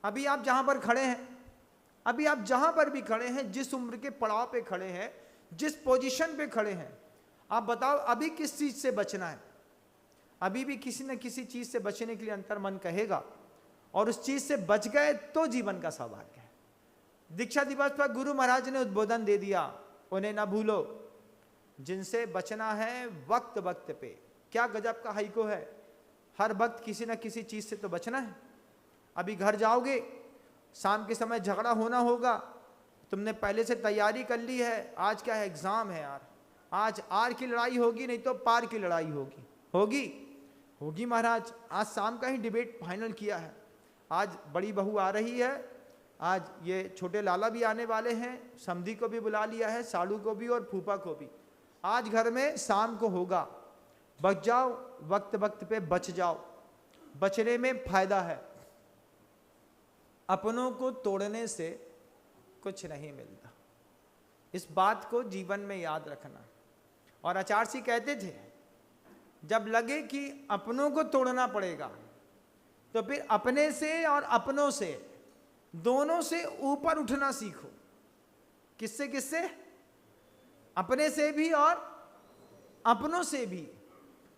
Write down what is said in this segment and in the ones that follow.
अभी आप जहां पर खड़े हैं, अभी आप जहां पर भी खड़े हैं, जिस उम्र के पड़ाव पे खड़े हैं, जिस पोजीशन पे खड़े हैं, आप बताओ अभी किस चीज से बचना है? अभी भी किसी न किसी चीज से बचने के लिए अंतर मन कहेगा, और उस चीज से बच गए तो जीवन का सौभाग्य है। दीक्षा दिवस पर गुरु महाराज ने उद्बोधन दे दिया, उन्हें ना भूलो, जिनसे बचना है वक्त वक्त पे। क्या गजब का हाइको है, हर वक्त किसी न किसी चीज से तो बचना है। अभी घर जाओगे, शाम के समय झगड़ा होना होगा, तुमने पहले से तैयारी कर ली है, आज क्या है, एग्जाम है यार, आज आर की लड़ाई होगी नहीं तो पार की लड़ाई होगी। होगी होगी महाराज, आज शाम का ही डिबेट फाइनल किया है। आज बड़ी बहू आ रही है, आज ये छोटे लाला भी आने वाले हैं, समधी को भी बुला लिया है, साड़ू को भी और फूफा को भी। आज घर में शाम को होगा, बच जाओ, वक्त वक्त पे बच जाओ, बचने में फायदा है। अपनों को तोड़ने से कुछ नहीं मिलता, इस बात को जीवन में याद रखना। और आचार्य जी कहते थे, जब लगे कि अपनों को तोड़ना पड़ेगा तो फिर अपने से और अपनों से, दोनों से ऊपर उठना सीखो। किससे किससे? अपने से भी और अपनों से भी।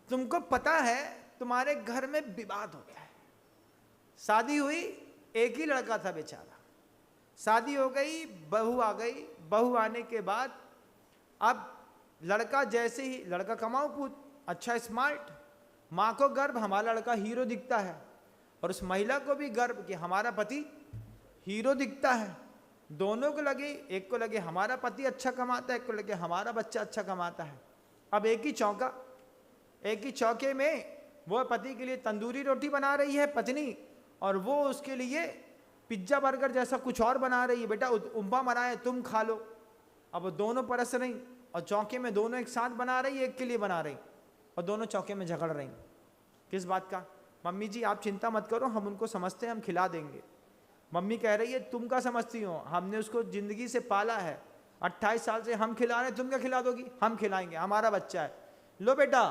तुमको पता है तुम्हारे घर में विवाद होता है, शादी हुई, एक ही लड़का था बेचारा, शादी हो गई, बहू आ गई, बहू आने के बाद अब लड़का जैसे ही, लड़का कमाओ पूत, अच्छा स्मार्ट, माँ को गर्व हमारा लड़का हीरो दिखता है, और उस महिला को भी गर्व कि हमारा पति हीरो दिखता है। दोनों को लगे, एक को लगे हमारा पति अच्छा कमाता है, एक को लगे हमारा बच्चा अच्छा कमाता है। अब एक ही चौका, एक ही चौके में वो पति के लिए तंदूरी रोटी बना रही है पत्नी, और वो उसके लिए पिज्जा बर्गर जैसा कुछ और बना रही है, बेटा उम्बा मराए तुम खा लो। अब वो दोनों परस रही, और चौके में दोनों एक साथ बना रही, एक के लिए बना रही, और दोनों चौके में झगड़ रही। किस बात का? मम्मी जी आप चिंता मत करो, हम उनको समझते हैं, हम खिला देंगे। मम्मी कह रही है तुम क्या समझती हो, हमने उसको जिंदगी से पाला है, 28 साल से हम खिला रहे हैं, तुम क्या खिला दोगी? हम खिलाएंगे, हमारा बच्चा है, लो बेटा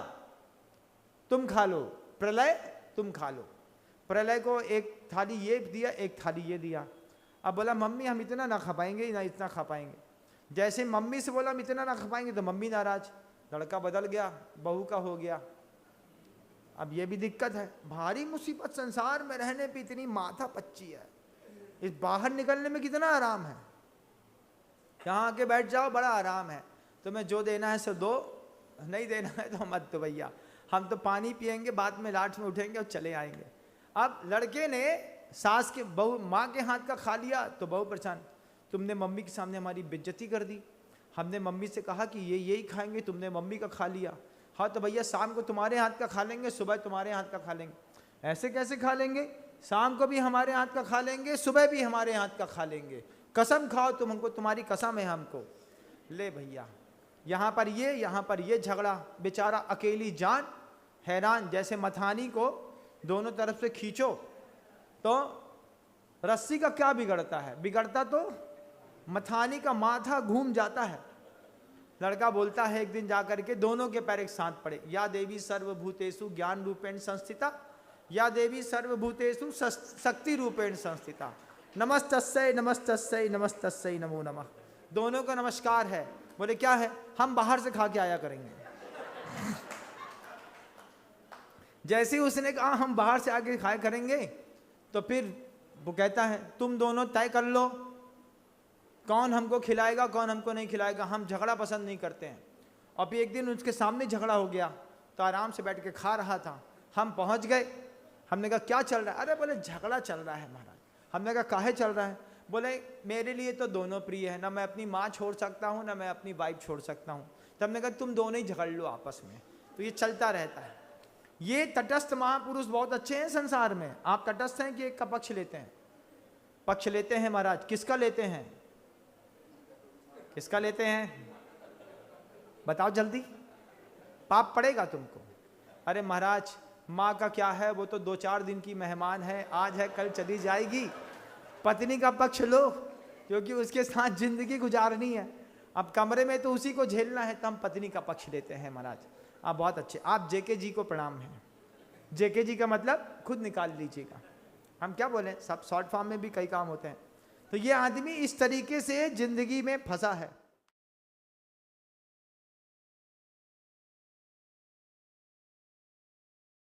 तुम खा लो, प्रलय तुम खा लो। प्रलय को एक थाली ये दिया, एक थाली ये दिया। अब बोला मम्मी हम इतना ना खा पाएंगे, ना इतना खा पाएंगे। जैसे मम्मी से बोला हम इतना ना खा पाएंगे तो मम्मी नाराज, लड़का बदल गया, बहू का हो गया। अब ये भी दिक्कत है, भारी मुसीबत, संसार में रहने पे इतनी माथा पच्ची है, इस बाहर निकलने में कितना आराम है। यहाँ आके बैठ जाओ, बड़ा आराम है, तुम्हें जो देना है सो दो, नहीं देना है तो मत दो भैया, हम तो पानी पियेंगे, बाद में लाट में उठेंगे और चले आएंगे। अब लड़के ने सास के, बहू माँ के हाथ का खा लिया तो बहू परेशान, तुमने मम्मी के सामने हमारी बेइज्जती कर दी, हमने मम्मी से कहा कि ये यही खाएंगे, तुमने मम्मी का खा लिया। हाँ तो भैया शाम को तुम्हारे हाथ का खा लेंगे, सुबह तुम्हारे हाथ का खा लेंगे। ऐसे कैसे खा लेंगे? शाम को भी हमारे हाथ का खा लेंगे, सुबह भी हमारे हाथ का खा लेंगे, कसम खाओ तुम हमको, तुम्हारी कसम है हमको। ले भैया, यहाँ पर ये झगड़ा, बेचारा अकेली जान हैरान, जैसे मथानी को दोनों तरफ से खींचो तो रस्सी का क्या बिगड़ता है, बिगड़ता तो मथानी का माथा घूम जाता है। लड़का बोलता है एक दिन जाकर के, दोनों के पैर एक साथ पड़े, या देवी सर्वभूतेषु ज्ञान रूपेण संस्थिता, या देवी सर्वभूतेषु शक्ति रूपेण संस्थिता, नमस्तस्यै नमस्तस्यै नमस्तस्यै नमो नमः। दोनों का नमस्कार है। बोले क्या है? हम बाहर से खा के आया करेंगे। जैसे ही उसने कहा हम बाहर से आके खाया करेंगे, तो फिर वो कहता है तुम दोनों तय कर लो कौन हमको खिलाएगा कौन हमको नहीं खिलाएगा, हम झगड़ा पसंद नहीं करते हैं। और फिर एक दिन उसके सामने झगड़ा हो गया, तो आराम से बैठ के खा रहा था, हम पहुंच गए, हमने कहा क्या चल रहा है? अरे बोले झगड़ा चल रहा है महाराज। हमने कहा काहे चल रहा है? बोले मेरे लिए तो दोनों प्रिय है, ना मैं अपनी माँ छोड़ सकता हूँ ना मैं अपनी वाइफ छोड़ सकता हूँ। तो हमने कहा तुम दोनों ही झगड़ लो आपस में। तो ये चलता रहता है। ये तटस्थ महापुरुष बहुत अच्छे हैं संसार में। आप तटस्थ हैं कि एक का पक्ष लेते हैं? पक्ष लेते हैं महाराज। किसका लेते हैं? किसका लेते हैं? बताओ जल्दी, पाप पड़ेगा तुमको। अरे महाराज माँ का क्या है, वो तो 2-4 दिन की मेहमान है, आज है कल चली जाएगी। पत्नी का पक्ष लो, क्योंकि उसके साथ जिंदगी गुजारनी है। अब कमरे में तो उसी को झेलना है, तो हम पत्नी का पक्ष लेते हैं महाराज। आप बहुत अच्छे, आप जेके जी को प्रणाम है। जेके जी का मतलब खुद निकाल लीजिएगा। हम क्या बोलें, सब शॉर्ट फॉर्म में भी कई काम होते हैं। तो ये आदमी इस तरीके से जिंदगी में फंसा है।